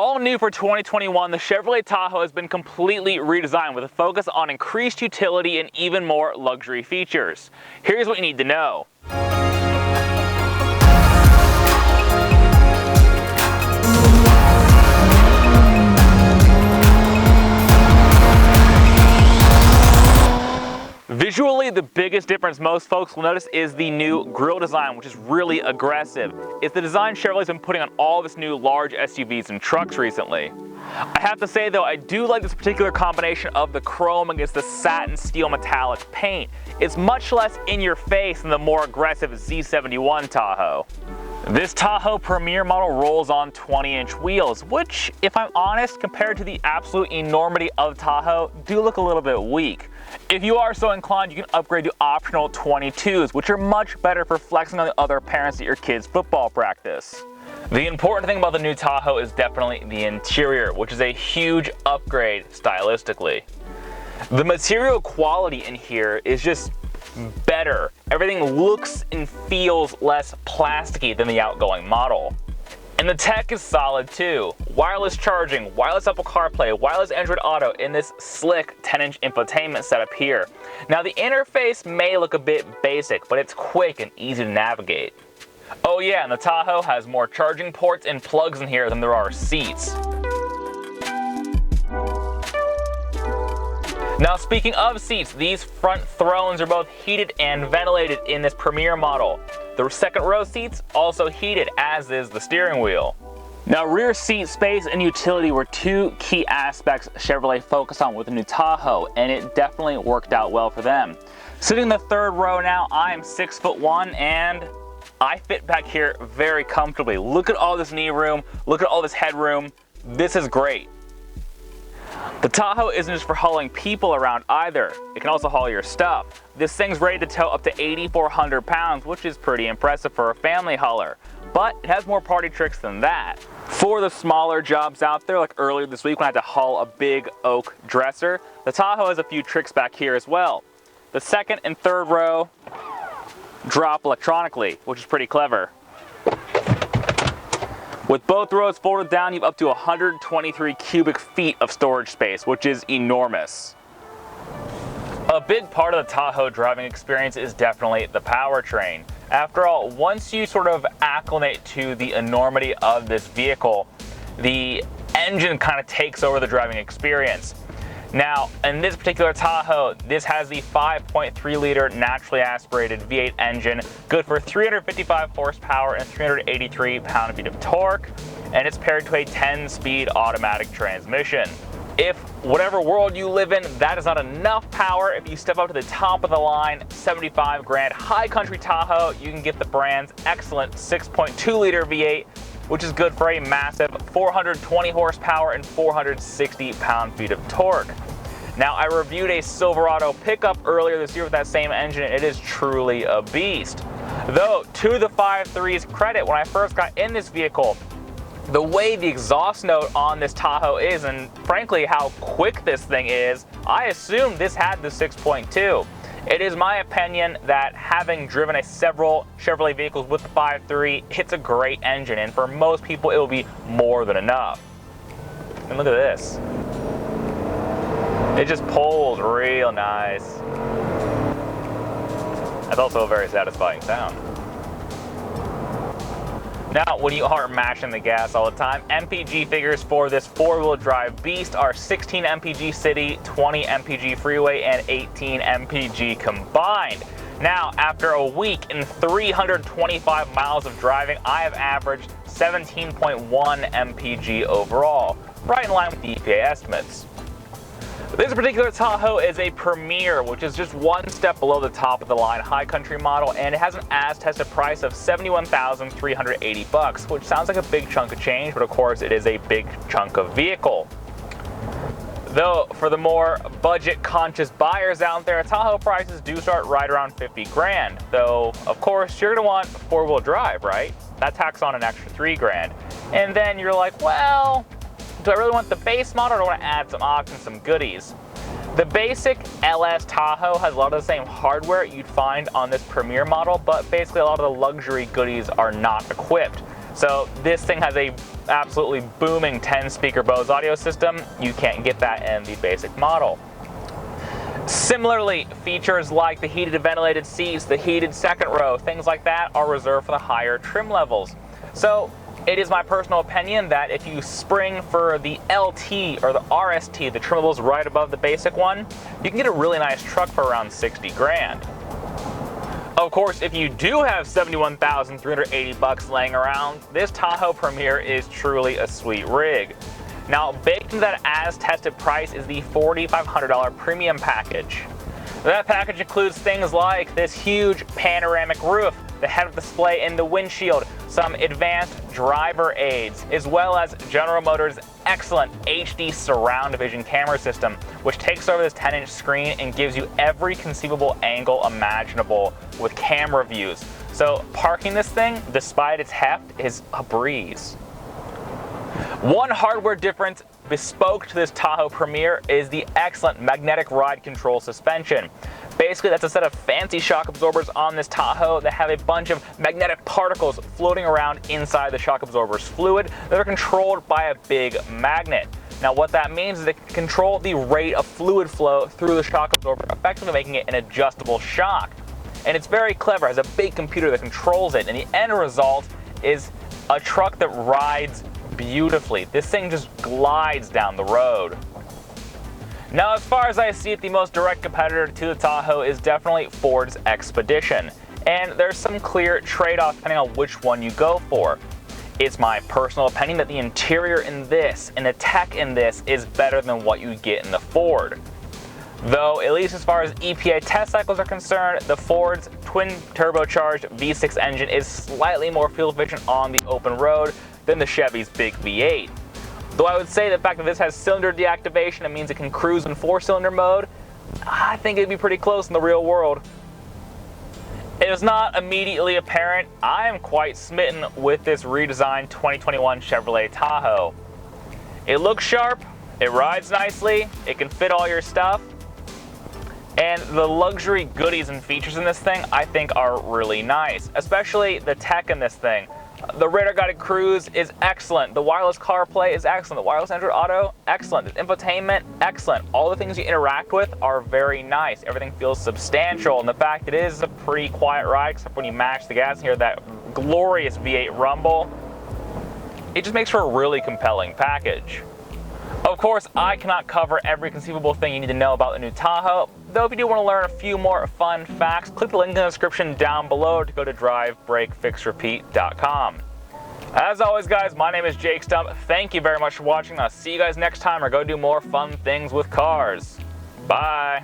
All new for 2021, the Chevrolet Tahoe has been completely redesigned with a focus on increased utility and even more luxury features. Here's what you need to know. Visually, the biggest difference most folks will notice is the new grille design, which is really aggressive. It's the design Chevrolet's been putting on all of its new large SUVs and trucks recently. I have to say though, I do like this particular combination of the chrome against the satin steel metallic paint. It's much less in your face than the more aggressive Z71 Tahoe. This Tahoe Premier model rolls on 20-inch wheels, which, if I'm honest, compared to the absolute enormity of Tahoe, do look a little bit weak. If you are so inclined, you can upgrade to optional 22s, which are much better for flexing on the other parents at your kids' football practice. The important thing about the new Tahoe is definitely the interior, which is a huge upgrade stylistically. The material quality in here is just better. Everything looks and feels less plasticky than the outgoing model. And the tech is solid too. Wireless charging, wireless Apple CarPlay, wireless Android Auto in this slick 10-inch infotainment setup here. Now the interface may look a bit basic, but it's quick and easy to navigate. Oh yeah, and the Tahoe has more charging ports and plugs in here than there are seats. Now speaking of seats, these front thrones are both heated and ventilated in this Premier model. The second row seats also heated, as is the steering wheel. Now rear seat space and utility were two key aspects Chevrolet focused on with the new Tahoe, and it definitely worked out well for them. Sitting in the third row now, I am 6'1" and I fit back here very comfortably. Look at all this knee room, look at all this headroom. This is great. The Tahoe isn't just for hauling people around either. It can also haul your stuff. This thing's ready to tow up to 8,400 pounds, which is pretty impressive for a family hauler. But it has more party tricks than that. For the smaller jobs out there, like earlier this week when I had to haul a big oak dresser, the Tahoe has a few tricks back here as well. The second and third row drop electronically, which is pretty clever. With both rows folded down, you have up to 123 cubic feet of storage space, which is enormous. A big part of the Tahoe driving experience is definitely the powertrain. After all, once you sort of acclimate to the enormity of this vehicle, the engine kind of takes over the driving experience. Now, in this particular Tahoe, this has the 5.3 liter naturally aspirated V8 engine, good for 355 horsepower and 383 pound-feet of torque, and it's paired to a 10-speed automatic transmission. If whatever world you live in, that is not enough power, if you step up to the top of the line, 75 grand high country Tahoe, you can get the brand's excellent 6.2 liter V8, which is good for a massive 420 horsepower and 460 pound-feet of torque. Now, I reviewed a Silverado pickup earlier this year with that same engine, and it is truly a beast. Though, to the 5.3's credit, when I first got in this vehicle, the way the exhaust note on this Tahoe is, and frankly how quick this thing is, I assumed this had the 6.2. It is my opinion that having driven several Chevrolet vehicles with the 5.3, it's a great engine, and for most people it will be more than enough. And look at this. It just pulls real nice. That's also a very satisfying sound. Now, when you aren't mashing the gas all the time, MPG figures for this four-wheel drive beast are 16 MPG city, 20 MPG freeway, and 18 MPG combined. Now, after a week and 325 miles of driving, I have averaged 17.1 MPG overall, right in line with the EPA estimates. This particular Tahoe is a Premier, which is just one step below the top of the line high country model, and it has an as-tested price of $71,380, which sounds like a big chunk of change, but of course it is a big chunk of vehicle. Though for the more budget-conscious buyers out there, Tahoe prices do start right around 50 grand. Though, of course, you're gonna want four-wheel drive, right? That tacks on an extra 3 grand. And then you're like, well, do I really want the base model, or do I want to add some options, some goodies? The basic LS Tahoe has a lot of the same hardware you'd find on this Premier model, but basically a lot of the luxury goodies are not equipped. So this thing has a absolutely booming 10-speaker Bose audio system. You can't get that in the basic model. Similarly, features like the heated and ventilated seats, the heated second row, things like that are reserved for the higher trim levels. So it is my personal opinion that if you spring for the LT or the RST, the trim levels right above the basic one, you can get a really nice truck for around 60 grand. Of course, if you do have 71,380 bucks laying around, this Tahoe Premier is truly a sweet rig. Now, baked into that as-tested price is the $4,500 premium package. That package includes things like this huge panoramic roof, the head-up display in the windshield, some advanced driver aids, as well as General Motors' excellent HD surround vision camera system, which takes over this 10-inch screen and gives you every conceivable angle imaginable with camera views. So parking this thing, despite its heft, is a breeze. One hardware difference bespoke to this Tahoe Premier is the excellent magnetic ride control suspension. Basically, that's a set of fancy shock absorbers on this Tahoe that have a bunch of magnetic particles floating around inside the shock absorber's fluid that are controlled by a big magnet. Now, what that means is it can control the rate of fluid flow through the shock absorber, effectively making it an adjustable shock. And it's very clever. It has a big computer that controls it, and the end result is a truck that rides beautifully. This thing just glides down the road. Now, as far as I see it, the most direct competitor to the Tahoe is definitely Ford's Expedition, and there's some clear trade-offs depending on which one you go for. It's my personal opinion that the interior in this and the tech in this is better than what you get in the Ford. Though, at least as far as EPA test cycles are concerned, the Ford's twin-turbocharged V6 engine is slightly more fuel-efficient on the open road than the Chevy's big V8. Though I would say the fact that this has cylinder deactivation, it means it can cruise in 4-cylinder mode, I think it'd be pretty close in the real world. It is not immediately apparent, I am quite smitten with this redesigned 2021 Chevrolet Tahoe. It looks sharp, it rides nicely, it can fit all your stuff, and the luxury goodies and features in this thing I think are really nice, especially the tech in this thing. The radar guided cruise is excellent. The wireless CarPlay is excellent. The wireless Android Auto, excellent. The infotainment, excellent. All the things you interact with are very nice. Everything feels substantial, and the fact it is a pretty quiet ride, except when you mash the gas and hear that glorious V8 rumble, it just makes for a really compelling package. Of course, I cannot cover every conceivable thing you need to know about the new Tahoe, though if you do want to learn a few more fun facts, click the link in the description down below to go to drivebrakefixrepeat.com. As always, guys, my name is Jake Stump. Thank you very much for watching. I'll see you guys next time or go do more fun things with cars. Bye.